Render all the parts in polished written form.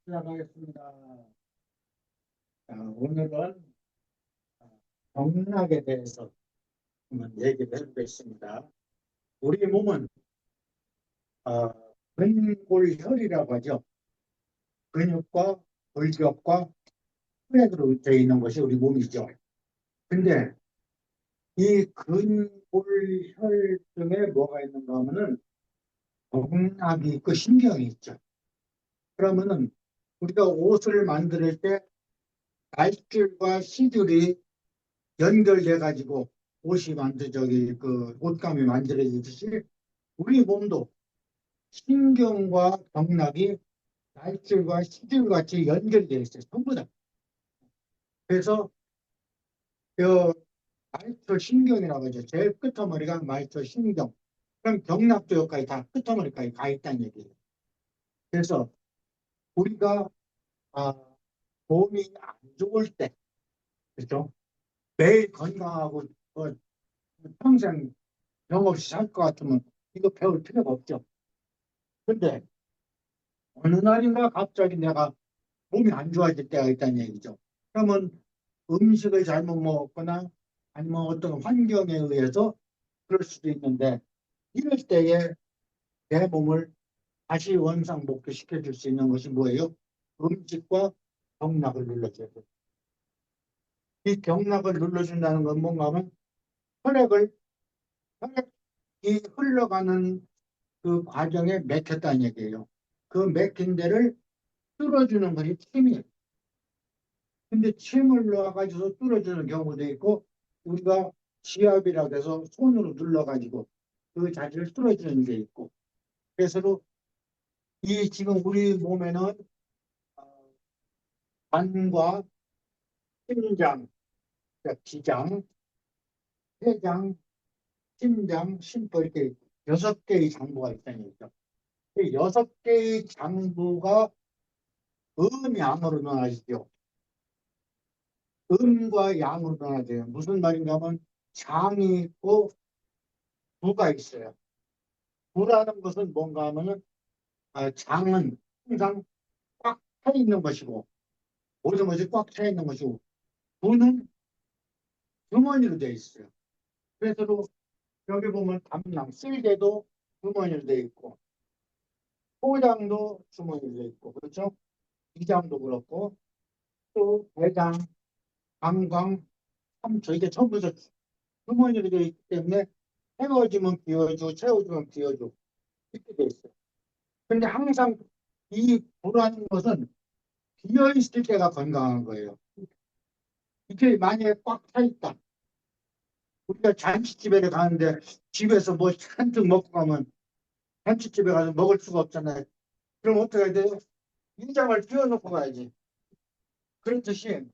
시작하겠습니다. 자, 오늘은 경락에 대해서 한번 얘기를 해보겠습니다. 우리 몸은 어, 근골혈이라고 하죠. 근육과 골격과 혈액으로 되어 있는 것이 우리 몸이죠. 근데 이 근골혈 중에 뭐가 있는가 하면은 경락이 있고 신경이 있죠. 그러면은 우리가 옷을 만들 때 날줄과 시줄이 연결돼 가지고 옷이 저기 그 옷감이 만들어지듯이 우리 몸도 신경과 경락이 날줄과 시줄 같이 연결되어 있어요. 전부 다. 그래서 그 말초 신경이라고 하죠. 제일 끝머리가 말초 신경. 그럼 경락도 여기까지 다 끝머리까지 가 있다는 얘기예요. 그래서 우리가 아, 몸이 안 좋을 때, 그렇죠? 매일 건강하고 평생 병 없이 살 것 같으면 이거 배울 필요가 없죠. 근데 어느 날인가 갑자기 내가 몸이 안 좋아질 때가 있다는 얘기죠. 그러면 음식을 잘못 먹었거나 아니면 어떤 환경에 의해서 그럴 수도 있는데 이럴 때에 내 몸을 다시 원상복귀시켜 줄 수 있는 것이 뭐예요? 음식과 경락을 눌러줘야 돼요. 이 경락을 눌러준다는 건 뭔가 하면 혈액이 흘러가는 그 과정에 맥혔다는 얘기예요. 그 맥힌 데를 뚫어주는 것이 침이에요. 근데 침을 넣어가지고 뚫어주는 경우도 있고 우리가 지압이라고 해서 손으로 눌러가지고 그 자리를 뚫어주는 게 있고 그래서 이 지금 우리 몸에는 간과 심장, 그러니까 기장, 폐장, 심장, 심도 이렇게 6개의 장부가 있다는 얘기죠. 이 6개의 장부가 음양으로 나눠지죠. 음과 양으로 나눠져요. 무슨 말인가 하면 장이 있고 부가 있어요. 부라는 것은 뭔가 하면은 장은 항상 꽉 차 있는 것이고 모든 것이 꽉 차 있는 것이고 부는 주머니로 되어 있어요. 그래서 여기 보면 담낭 쓸개도 주머니로 되어 있고 포장도 주머니로 되어 있고 그렇죠? 위장도 그렇고 또 대장, 방광, 삼초 이게 전부 다 주머니로 되어 있기 때문에 채워지면 비워주고 채워주면 비워주고 이렇게 되어 있어요. 근데 항상 이 부라는 것은 비어 있을 때가 건강한 거예요. 이게 만약에 꽉 차 있다. 우리가 잔치집에 가는데 집에서 뭐 한뜩 먹고 가면 잔치집에 가서 먹을 수가 없잖아요. 그럼 어떻게 해야 돼요? 인장을 비워놓고 가야지. 그렇듯이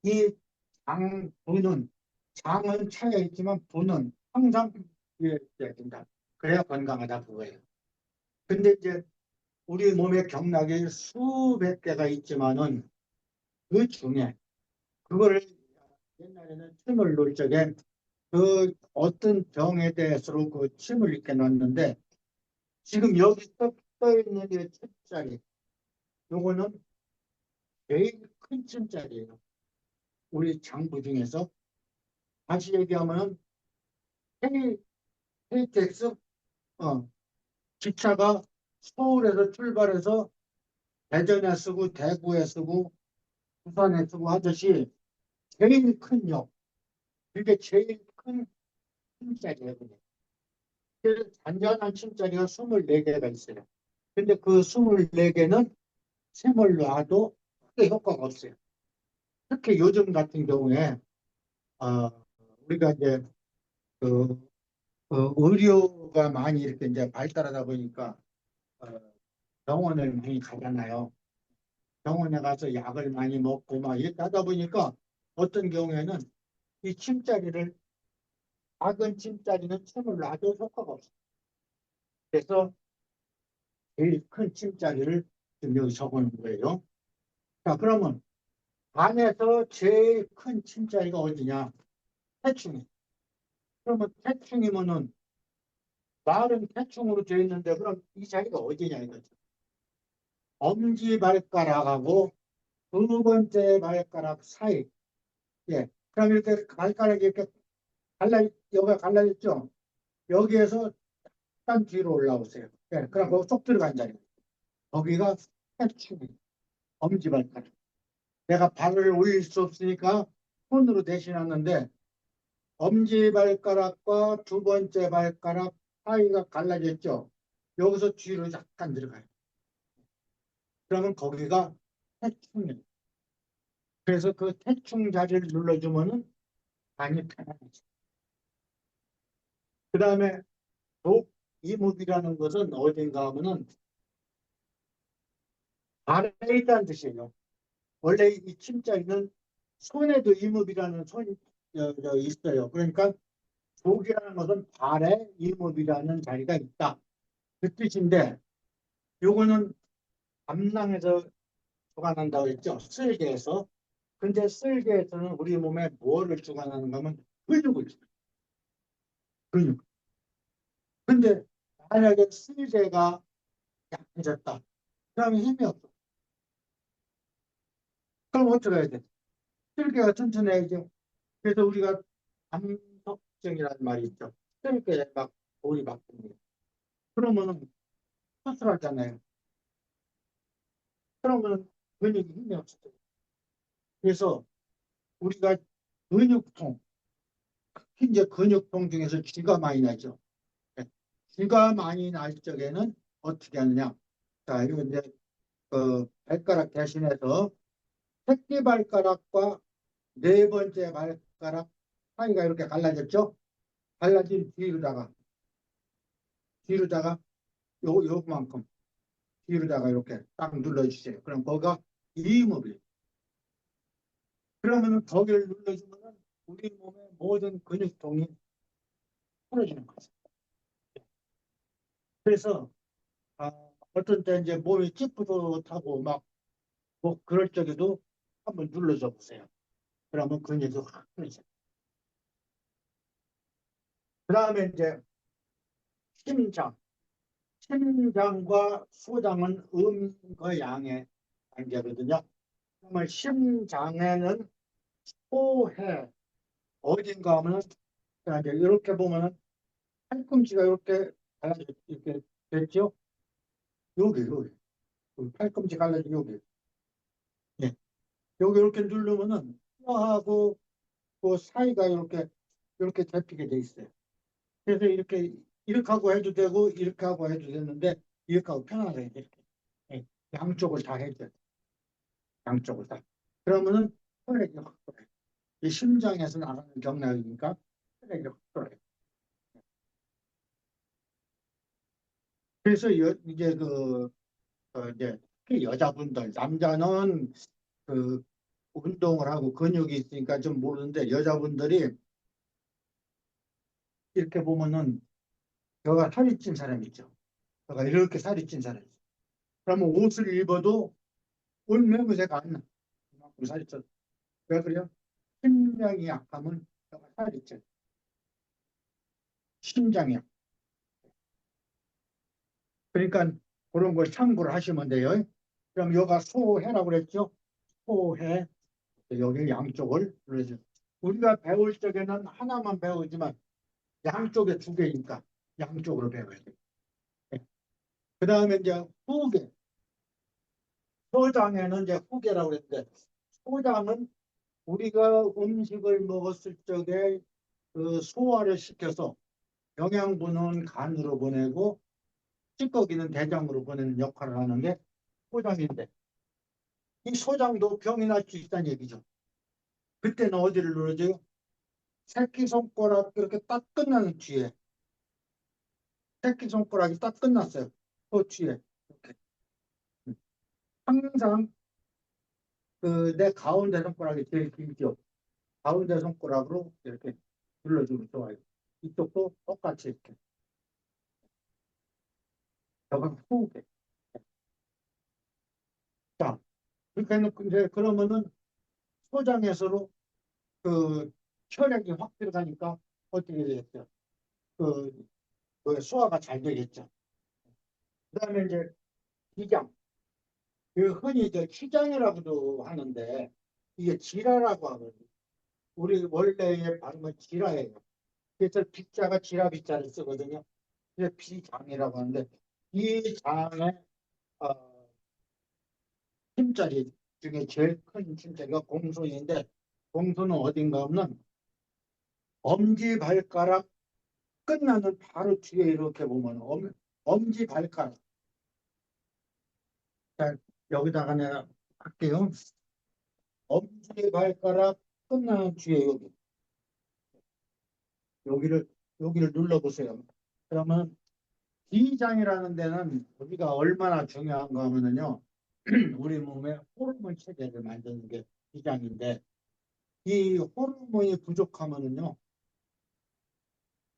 이 부는 장은 차여 있지만 부는 항상 비어있어야 된다. 그래야 건강하다 그거예요. 근데 이제 우리 몸에 경락이 수백 개가 있지만은 그 중에 그거를 옛날에는 침을 놓을 적에 그 어떤 병에 대해서로 그 침을 이렇게 놨는데 지금 여기 떠 있는 이 침자리 요거는 제일 큰 침자리예요. 우리 장부 중에서 다시 얘기하면은 KTX 기차가 서울에서 출발해서 대전에 쓰고 대구에 쓰고 부산에 쓰고 하듯이 제일 큰 역, 그게 제일 큰 침자리예요. 그래서 잔잔한 침자리가 24개가 있어요. 근데 그 24개는 샘을 놔도 크게 효과가 없어요. 특히 요즘 같은 경우에 어, 우리가 이제 그, 의료가 많이 이렇게 이제 발달하다 보니까 어, 병원을 많이 가잖아요. 병원에 가서 약을 많이 먹고 막 이렇게 하다 보니까 어떤 경우에는 이 침자리를 작은 침자리는 침을 놔도 효과가 없어요. 그래서 제일 큰 침자리를 지금 여기 적어놓은 거예요. 자, 그러면 안에서 제일 큰 침자리가 어디냐? 태충이. 그러면 태충이면은 말은 태충으로 되어 있는데 그럼 이 자리가 어디냐 이거죠. 엄지발가락하고 두 번째 발가락 사이. 예. 그럼 이렇게 발가락이 이렇게 여기가 갈라졌죠? 여기에서 약간 뒤로 올라오세요. 예. 그럼 거기 쏙 들어간 자리. 거기가 해충이 엄지발가락. 내가 발을 올릴 수 없으니까 손으로 대신하는데 엄지발가락과 두 번째 발가락 사이가 갈라졌죠? 여기서 뒤로 약간 들어가요. 그러면 거기가 해충이에요. 그래서 그 해충 자리를 눌러주면은 많이 편안해져. 그 다음에 이목이라는 것은 어딘가 하면은 발에 있다는 뜻이에요. 원래 이 침자리는 손에도 이목이라는 손이 있어요. 그러니까 독이라는 것은 발에 이목이라는 자리가 있다. 그 뜻인데 요거는 담낭에서 주관한다고 했죠. 쓸개에서. 근데 쓸개에서는 우리 몸에 뭐를 주관하는가 하면 근육을 주관해요. 근육. 근데 만약에 쓸개가 약해졌다. 그러면 힘이 없어. 그럼 어떻게 해야 돼? 쓸개가 튼튼해야죠. 그래서 우리가 담석증이라는 말이 있죠. 쓸개에 막 돌이 박힙니다. 그러면은 수술하잖아요. 그러면 근육이 힘이 없어요. 그래서 우리가 근육통, 특히 이제 근육통 중에서 쥐가 많이 나죠. 쥐가 많이 날 적에는 어떻게 하느냐. 자, 이거 이제 발가락 대신해서 새끼발가락과 네 번째 발가락 사이가 이렇게 갈라졌죠? 갈라진 뒤로다가 요만큼 뒤로다가 이렇게 딱 눌러주세요. 그럼 거기가 이목이. 그러면은 거기를 눌러주면은 우리 몸의 모든 근육통이 풀어지는 거죠. 그래서 아, 어떤 때 이제 몸이 찌뿌듯하고 막 뭐 그럴 적에도 한번 눌러줘 보세요. 그러면 근육이 확 풀어져요. 그 다음에 이제 심장. 심장과 소장은 음과 양의 관계거든요. 그러면 심장에는 소해 어딘가 하면은 이제 이렇게 보면은 팔꿈치가 이렇게 갈라져 이렇게 됐죠. 여기 팔꿈치 갈라진 여기. 예. 여기 이렇게 누르면은 뼈하고 그 사이가 이렇게 잡히게 돼 있어요. 그래서 이렇게 하고 해도 되고 이렇게 하고 해도 되는데 이렇게 하고 편하게 이렇게 예. 양쪽을 다 해줘요. 양쪽을 다. 그러면은 혈액이 확 돌아요. 이 심장에서 나가는 경락이니까 혈액이 확 돌아요. 그래서 이제 이제 특히 여자분들, 남자는 그 운동을 하고 근육이 있으니까 좀 모르는데 여자분들이 이렇게 보면은 여가 살이 찐 사람 있죠. 여가 이렇게 살이 찐 사람 있죠. 그러면 옷을 입어도 옷 매무새가 안 나. 그만큼 살이 쪄. 왜 그래요? 심장이 약하면 여가 살이 쪄. 심장이 약. 그러니까 그런 걸 참고를 하시면 돼요. 그럼 여가 소해라고 그랬죠? 소해. 여기 양쪽을 그래서 우리가 배울 적에는 하나만 배우지만 양쪽에 두 개니까 양쪽으로 배워야 돼요. 그 다음에 이제 후계. 소장에는 이제 후계라고 그랬는데 소장은 우리가 음식을 먹었을 적에 그 소화를 시켜서 영양분은 간으로 보내고 찌꺼기는 대장으로 보내는 역할을 하는 게 소장인데 이 소장도 병이 날 수 있다는 얘기죠. 그때는 어디를 누르죠? 새끼손가락 이렇게 딱 끝나는 뒤에 새끼손가락이 딱 끝났어요. 그 뒤에 이렇게 항상 그 내 가운데 손가락이 제일 길죠. 가운데 손가락으로 이렇게 눌러주면 좋아요. 이쪽도 똑같이 이렇게. 저건 후게. 자, 그렇게 해놓고 이제 그러면은 소장에서로 그 혈액이 확 들어가니까 어떻게 되겠어요? 그, 그 소화가 잘 되겠죠. 그 다음에 이제 기장. 그 흔히 저 치장이라고도 하는데 이게 지라라고 하거든요. 우리 원래의 발음은 지라예요. 그래서 비자가 지라 비자를 쓰거든요. 그래서 비장이라고 하는데 이 장의 힘자리 중에 제일 큰 힘자리가 공손인데 공손은 어딘가 없는 엄지발가락 끝나는 바로 뒤에 이렇게 보면 엄지발가락. 자, 여기다가 내가 할게요. 엄지발가락 끝나는 뒤에 여기를 여기를 눌러보세요. 그러면 비장이라는 데는 여기가 얼마나 중요한가 하면은요. 우리 몸에 호르몬 체계를 만드는 게 비장인데 이 호르몬이 부족하면은요.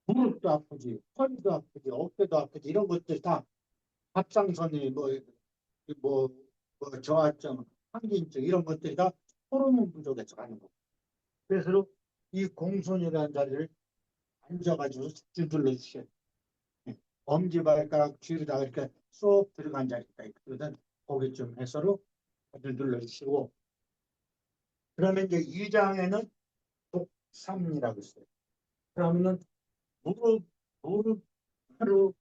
무릎도 아프지, 허리도 아프지, 어깨도 아프지 이런 것들 다 갑상선이 뭐, 저하증, 항진증 이런 것들이 다 호르몬 부족에서 가는 거. 그래서 이 공손이라는 자리를 앉아가지고 쭉 눌러주셔요. 엄지발가락 뒤로다가 이렇게 쏙 들어간 자리가 있거든. 거기 좀 해서로 아주 눌러주시고 그러면 이제 이 장에는 독삼이라고 있어요. 그러면은 무릎, 무릎 하루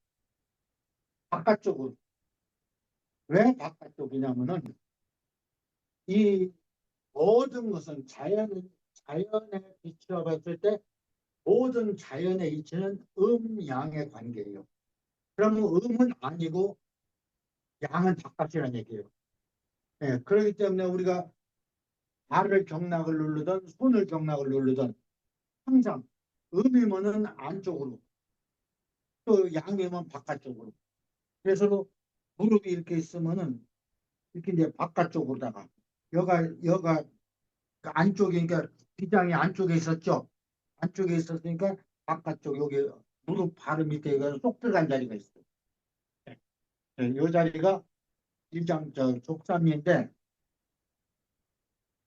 바깥쪽으로 왜 바깥쪽이냐면은 이 모든 것은 자연에 비추어 봤을 때 모든 자연의 이치는 음양의 관계예요. 그러면 음은 아니고 양은 바깥이라는 얘기예요. 예, 그렇기 때문에 우리가 발을 경락을 누르든 손을 경락을 누르든 항상 음이면은 안쪽으로 또 양이면 바깥쪽으로. 그래서 무릎이 이렇게 있으면은 이렇게 이제 바깥쪽으로다가 여가 그 안쪽에 그러니까 비장이 안쪽에 있었죠. 안쪽에 있었으니까 바깥쪽 여기 무릎 바로 밑에 쏙 들어간 자리가 있어요. 이 자리가 일장 족삼인데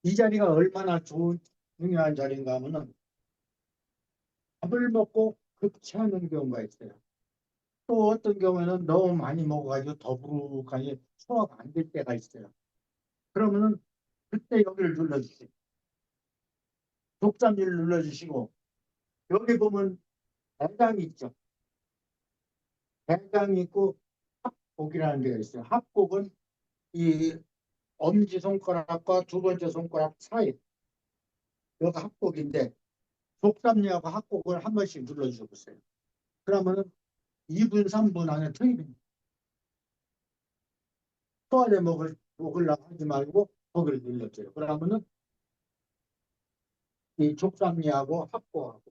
이 자리가 얼마나 중요한 자리인가 하면은 밥을 먹고 급체하는 경우가 있어요. 또 어떤 경우에는 너무 많이 먹어가지고 더부룩하게 소화가 안 될 때가 있어요. 그러면은 그때 여기를 눌러주시고 족삼지를 눌러주시고 여기 보면 대장이 있죠. 대장이 있고 합곡이라는 데가 있어요. 합곡은 이 엄지손가락과 두 번째 손가락 사이 여기가 합곡인데 족삼리하고 합곡을 한 번씩 눌러주셔 보세요. 그러면은 2분, 3분 안에 트입니다. 소화제 먹으려고 하지 말고 거기를 눌러줘요. 그러면은 이 족삼리하고 합곡하고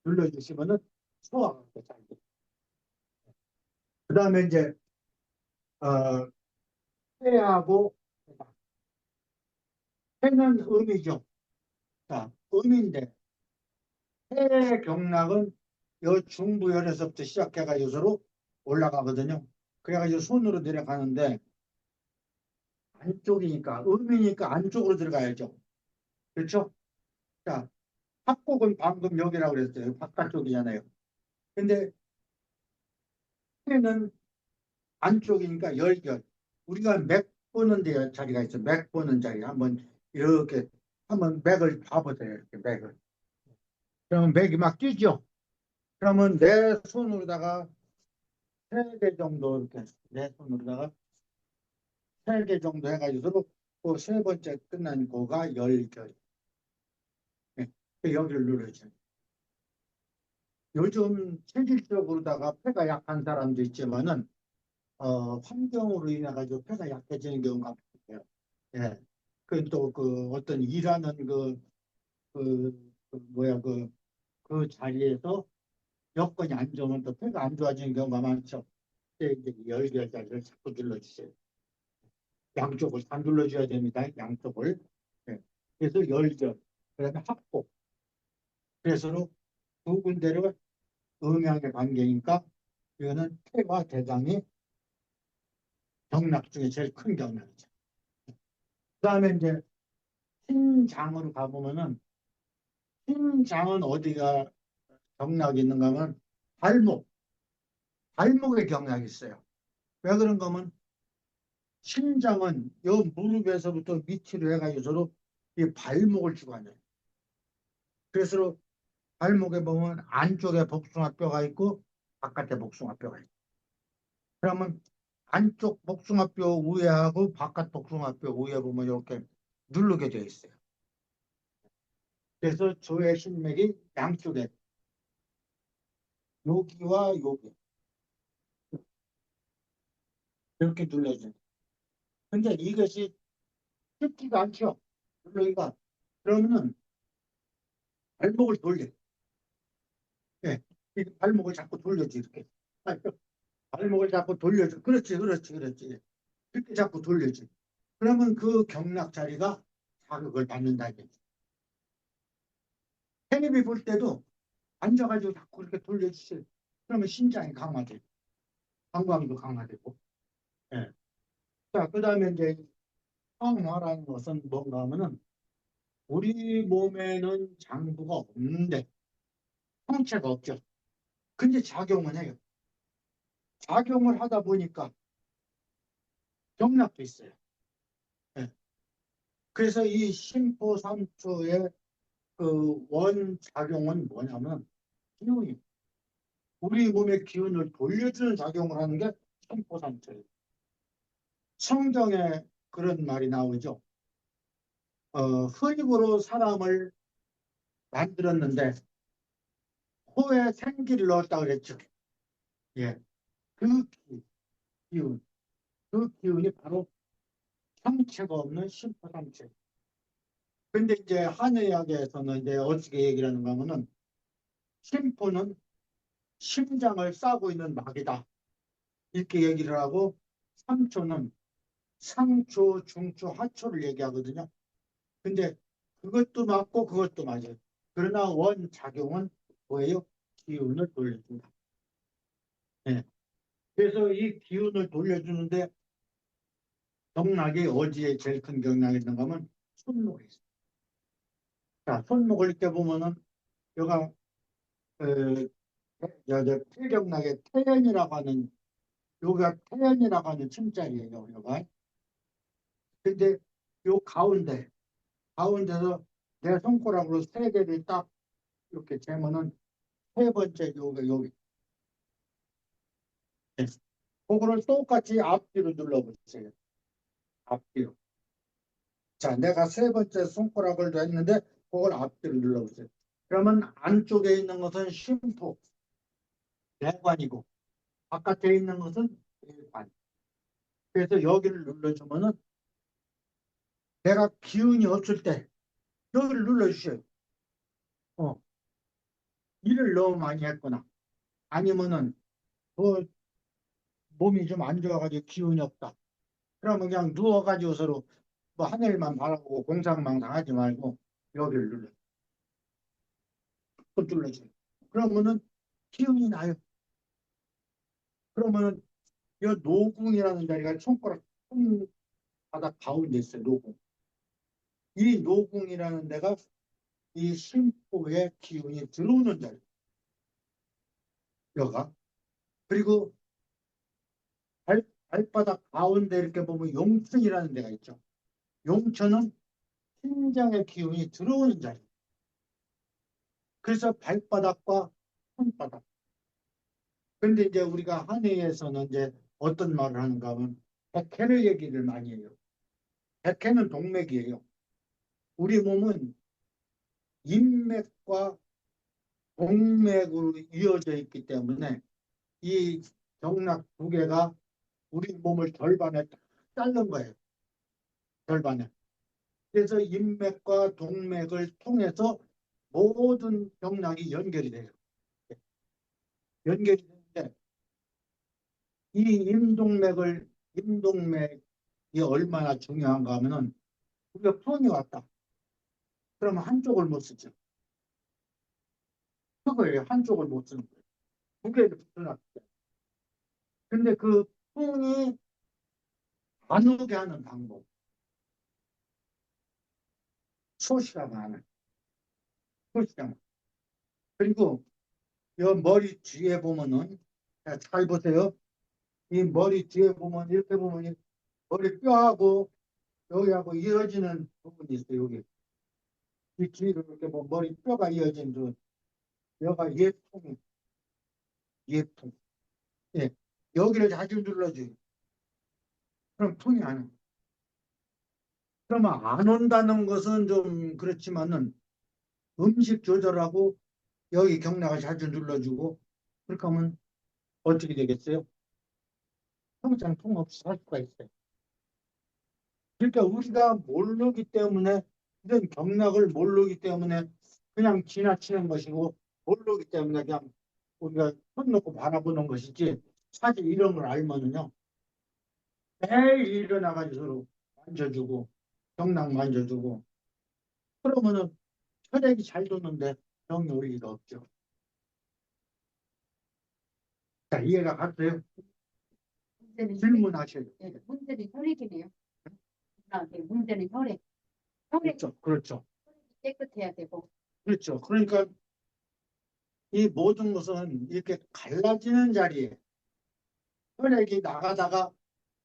눌러주시면은 소화가 잘 돼요. 그 다음에 이제 어, 폐하고 폐는 음이죠. 자, 음인데 폐의 경락은 요 중부열에서부터 시작해가지고 서로 올라가거든요. 그래가지고 손으로 내려가는데 안쪽이니까 음이니까 안쪽으로 들어가야죠. 그렇죠? 자, 합곡은 방금 여기라고 그랬어요. 바깥쪽이잖아요. 근데 폐는 안쪽이니까 열결. 우리가 맥 보는 데 자리가 있어. 맥 보는 자리. 한번 이렇게 한번 맥을 봐보세요. 이렇게 맥을. 그러면 맥이 막 뛰죠. 그러면 내 손으로다가 3개 정도 이렇게 내 손으로다가 3개 정도 해가지고 그 세 번째 끝난 거가 열결. 네. 여기를 눌러줘요. 요즘 체질적으로다가 폐가 약한 사람도 있지만은 환경으로 인해 가지고 폐가 약해지는 경우가 많아요. 예. 그또그 어떤 일하는 뭐야 그 자리에서 여건이 안 좋으면 또 폐가 안 좋아지는 경우가 많죠. 그때 이제 열결 자리를 자꾸 눌러주세요. 양쪽을 다 눌러줘야 됩니다. 양쪽을. 예. 그래서 열결, 그다음에 합곡. 그래서 두 군데로 음양의 관계니까 이거는 폐와 대장이 경락 중에 제일 큰 경락이죠. 그다음에 이제 신장으로 가보면은 신장은 어디가 경락이 있는가 하면 발목에 경락이 있어요. 왜 그런가 하면 심장은 요 무릎에서부터 밑으로 해가지고 서로 이 발목을 주관해요. 그래서 발목에 보면 안쪽에 복숭아뼈가 있고 바깥에 복숭아뼈가 있어요. 그러면 안쪽 복숭아뼈 위에하고 바깥 복숭아뼈 위에 보면 이렇게 누르게 되어 있어요. 그래서 저의 신맥이 양쪽에 여기와 여기 이렇게 눌러져요. 근데 이것이 쉽지가 않죠. 누르기가. 그러면은 발목을 돌려. 예. 이 발목을 자꾸 돌려지 이렇게. 발목을 자꾸 돌려줘. 그렇지, 그렇지, 그렇지. 이렇게 자꾸 돌려지. 그러면 그 경락 자리가 자극을 받는다 이거지. 테레비 볼 때도 앉아가지고 자꾸 이렇게 돌려주세요. 그러면 심장이 강화되고, 방광도 강화되고. 예. 자, 그 다음에 이제 항화라는 것은 뭔가 하면은 우리 몸에는 장부가 없는데 형체가 없죠. 근데 작용은 해요. 작용을 하다 보니까 경락도 있어요. 예. 그래서 이 심포삼초의 그 원작용은 뭐냐면 기운이 우리 몸의 기운을 돌려주는 작용을 하는 게 심포삼초예요. 성경에 그런 말이 나오죠. 흙으로 사람을 만들었는데 코에 생기를 넣었다 그랬죠. 예, 그 기운, 그 기운이 바로 형체가 없는 심포삼체. 근데 이제 한의학에서는 이제 어떻게 얘기를 하는가 하면은 심포는 심장을 싸고 있는 막이다. 이렇게 얘기를 하고 삼초는 상초, 중초, 하초를 얘기하거든요. 근데 그것도 맞고 그것도 맞아요. 그러나 원작용은 뭐예요? 기운을 돌려준다. 네. 그래서 이 기운을 돌려주는데 경락이 어디에 제일 큰 경락이 있는가 하면 손목에 있어요. 자, 손목을 이렇게 보면은 여가 폐경락의 태연이라고 하는 여기가 태연이라고 하는 침자리예요. 여가. 근데 요 가운데서 내 손가락으로 세 개를 딱 이렇게 재면은 세 번째 여기 네. 그거를 똑같이 앞뒤로 눌러보세요. 앞뒤로. 자, 내가 세 번째 손가락을 했는데 그걸 앞뒤로 눌러보세요. 그러면 안쪽에 있는 것은 심포, 내관이고 바깥에 있는 것은 내관. 그래서 여기를 눌러주면은 내가 기운이 없을 때 여기를 눌러주셔요. 어, 일을 너무 많이 했거나 아니면은 그 몸이 좀 안 좋아가지고 기운이 없다. 그러면 그냥 누워가지고 서로 뭐 하늘만 바라보고 공상만 당하지 말고 여기를 눌러줘요. 그러면은 기운이 나요. 그러면은 이 노궁이라는 자리가 손바닥 가운데 있어요. 노궁. 이 노궁이라는 데가 이 심포의 기운이 들어오는 자리. 여가. 그리고 발바닥 가운데 이렇게 보면 용천이라는 데가 있죠. 용천은 심장의 기운이 들어오는 자리. 그래서 발바닥과 손바닥. 근데 이제 우리가 한의에서는 이제 어떤 말을 하는가 하면 백회를 얘기를 많이 해요. 백회는 동맥이에요. 우리 몸은 인맥과 동맥으로 이어져 있기 때문에 이 경락 두 개가 우리 몸을 절반에 딱 자른 거예요. 절반에. 그래서 인맥과 동맥을 통해서 모든 경락이 연결이 돼요. 연결이 되는데 이 임동맥이 얼마나 중요한가 하면은 우리가 손이 왔다. 그러면 한쪽을 못 쓰죠. 그거예요. 한쪽을 못 쓰는 거예요. 두 개를 붙여놨어요. 근데 그 풍이 안 오게 하는 방법. 소시가 많아요. 소시가 많아요. 그리고 이 머리 뒤에 보면은 잘 보세요. 이 머리 뒤에 보면 이렇게 보면 머리 뼈하고 여기하고 이어지는 부분이 있어요. 여기 이 뒤로 이렇게 뭐 머리 뼈가 이어진 그 여가 예풍. 예. 여기를 자주 눌러줘요. 그럼 통이 안 와. 그러면 안 온다는 것은 좀 그렇지만은 음식 조절하고 여기 경락을 자주 눌러주고 그렇게 하면 어떻게 되겠어요? 평생 통 없이 살 수가 있어요. 그러니까 우리가 모르기 때문에 이런 경락을 모르기 때문에 그냥 지나치는 것이고 모르기 때문에 그냥 우리가 손 놓고 바라보는 것이지 사실 이런 걸 알면은요 매일 일어나가지고 만져주고 경락 만져주고 그러면은 혈액이 잘 도는데 병이 올 리가 없죠. 자, 이해가 갔어요? 문제는 질문하셔요. 문제는 혈액이네요. 문제는 혈액. 혈액이 그렇죠. 그렇죠. 깨끗해야 되고. 그렇죠. 그러니까 이 모든 것은 이렇게 갈라지는 자리에 혈액이 나가다가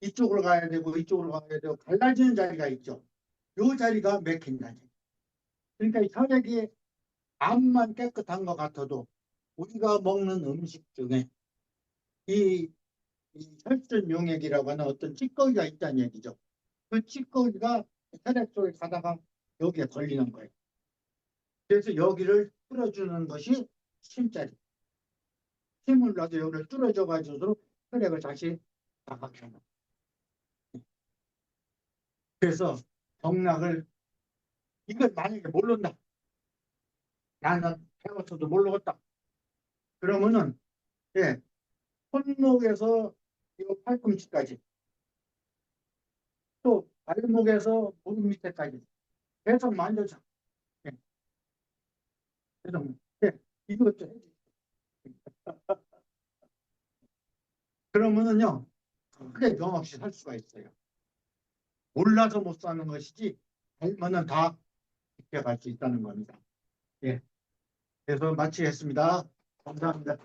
이쪽으로 가야 되고 이쪽으로 가야 되고 갈라지는 자리가 있죠. 이 자리가 맥힌 자리. 그러니까 혈액이 암만 깨끗한 것 같아도 우리가 먹는 음식 중에 이, 이 혈전 용액이라고 하는 어떤 찌꺼기가 있다는 얘기죠. 그 찌꺼기가 혈액 속에 가다가 여기에 걸리는 거예요. 그래서 여기를 뚫어주는 것이 힘자리. 힘을 놔도 여기를 뚫어줘 가지고 혈액을 다시 나가게 하는. 그래서 경락을 이걸 만약에 모른다. 나는 배웠어도 모르겠다. 그러면은 예, 손목에서 이 팔꿈치까지 또 발목에서 무릎 밑에까지 계속 만져줘. 예, 계속 예, 이것도 해줘. 그러면은요 크게 병 없이 살 수가 있어요. 몰라서 못 사는 것이지 알면은 다 지켜갈 수 있다는 겁니다. 예, 그래서 마치겠습니다. 감사합니다.